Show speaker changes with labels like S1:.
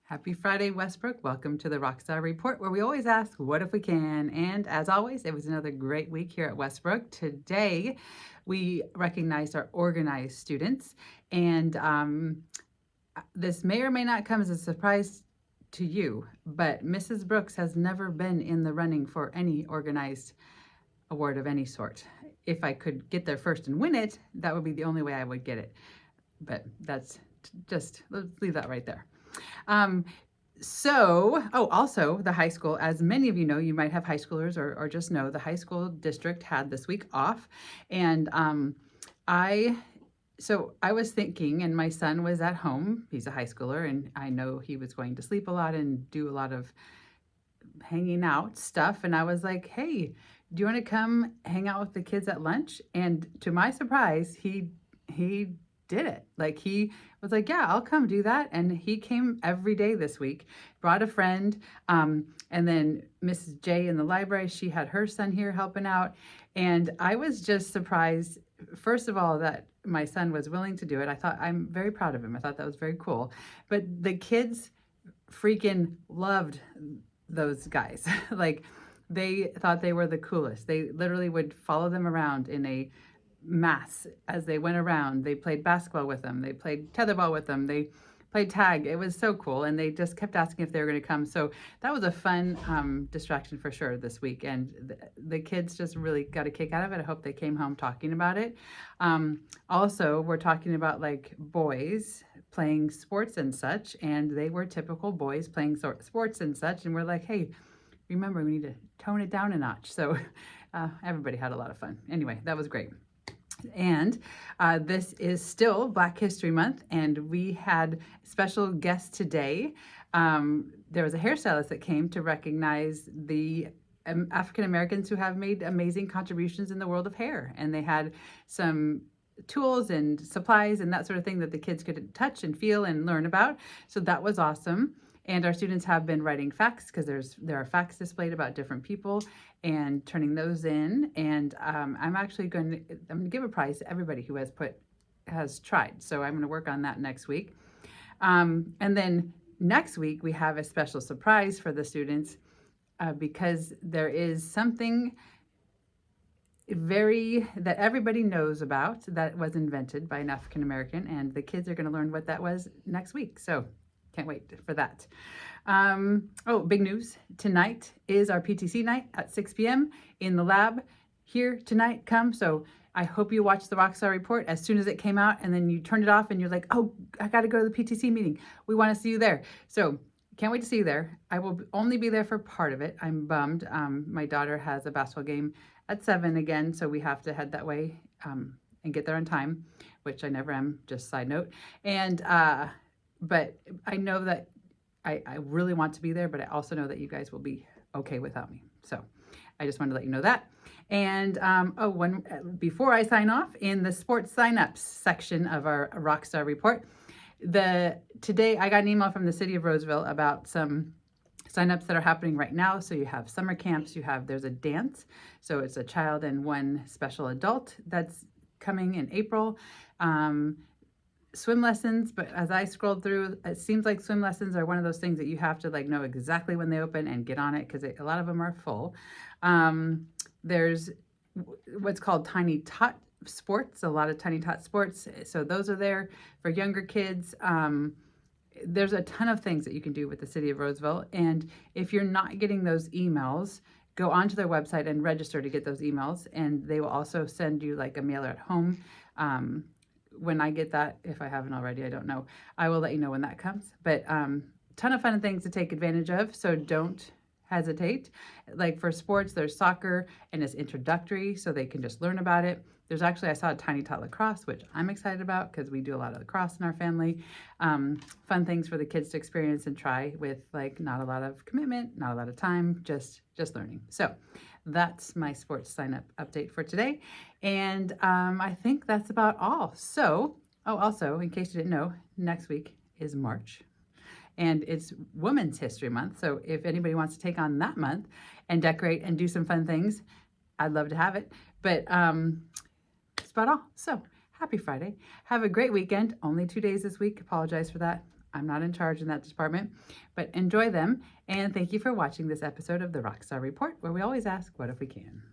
S1: Happy Friday, Westbrook. Welcome to the ROCKstar Report, where we always ask, what if we can? And as always, it was another great week here at Westbrook. Today, we recognized our organized students. And this may or may not come as a surprise to you, but Mrs. Brooks has never been in the running for any organized award of any sort. If I could get there first and win it, that would be the only way I would get it. But that's just, let's leave that right there. Also the high school, as many of you know, you might have high schoolers or just know, the high school district had this week off. And I was thinking, and my son was at home, he's a high schooler, and I know he was going to sleep a lot and do a lot of hanging out stuff. And I was like, hey, do you want to come hang out with the kids at lunch? And to my surprise, he did it. Like, he was like, yeah, I'll come do that. And he came every day this week, brought a friend. And then Mrs. J in the library, she had her son here helping out. And I was just surprised, first of all, that my son was willing to do it. I'm very proud of him. I thought that was very cool. But the kids freaking loved those guys. Like, they thought they were the coolest. They literally would follow them around in a mass as they went around. They played basketball with them. They played tetherball with them. They played tag. It was so cool. And they just kept asking if they were going to come. So that was a fun distraction for sure this week. And the kids just really got a kick out of it. I hope they came home talking about it. Also, we're talking about like boys playing sports and such. And they were typical boys playing sports and such. And we're like, hey, remember, we need to tone it down a notch. So everybody had a lot of fun. Anyway, that was great. And this is still Black History Month, and we had special guests today. There was a hairstylist that came to recognize the African Americans who have made amazing contributions in the world of hair, and they had some tools and supplies and that sort of thing that the kids could touch and feel and learn about. So that was awesome. And our students have been writing facts, because there are facts displayed about different people, and turning those in. And I'm going to give a prize to everybody who has tried. So I'm going to work on that next week. And then next week we have a special surprise for the students, because there is something that everybody knows about that was invented by an African American, and the kids are going to learn what that was next week. So can't wait for that. Big news. Tonight is our PTC night at 6 p.m. in the lab here tonight. Come. So I hope you watched the ROCKstar Report as soon as it came out, and then you turned it off and you're like, oh, I got to go to the PTC meeting. We want to see you there. So can't wait to see you there. I will only be there for part of it. I'm bummed. My daughter has a basketball game at 7 again, so we have to head that way and get there on time, which I never am, just side note. And but I know that I really want to be there, but I also know that you guys will be okay without me. So I just wanted to let you know that. And before I sign off, in the sports signups section of our ROCKstar Report, today I got an email from the city of Roseville about some signups that are happening right now. So you have summer camps, there's a dance. So it's a child and one special adult that's coming in April. Swim lessons, but as I scrolled through, it seems like swim lessons are one of those things that you have to know exactly when they open and get on it, because a lot of them are full. There's what's called tiny tot sports, a lot of tiny tot sports. So those are there for younger kids. There's a ton of things that you can do with the city of Roseville. And if you're not getting those emails, go onto their website and register to get those emails. And they will also send you a mailer at home. When I get that, if I haven't already, I don't know, I will let you know when that comes. But ton of fun things to take advantage of, so don't hesitate. Like for sports, there's soccer, and it's introductory, so they can just learn about it. There's actually, I saw a tiny tot lacrosse, which I'm excited about because we do a lot of lacrosse in our family. Fun things for the kids to experience and try with not a lot of commitment, not a lot of time, just learning. So that's my sports sign up update for today. And I think that's about all. So, also, in case you didn't know, next week is March. And it's Women's History Month. So if anybody wants to take on that month and decorate and do some fun things, I'd love to have it. But that's about all. So happy Friday. Have a great weekend. Only 2 days this week. Apologize for that. I'm not in charge in that department, but enjoy them. And thank you for watching this episode of the Rockstar Report, where we always ask, what if we can?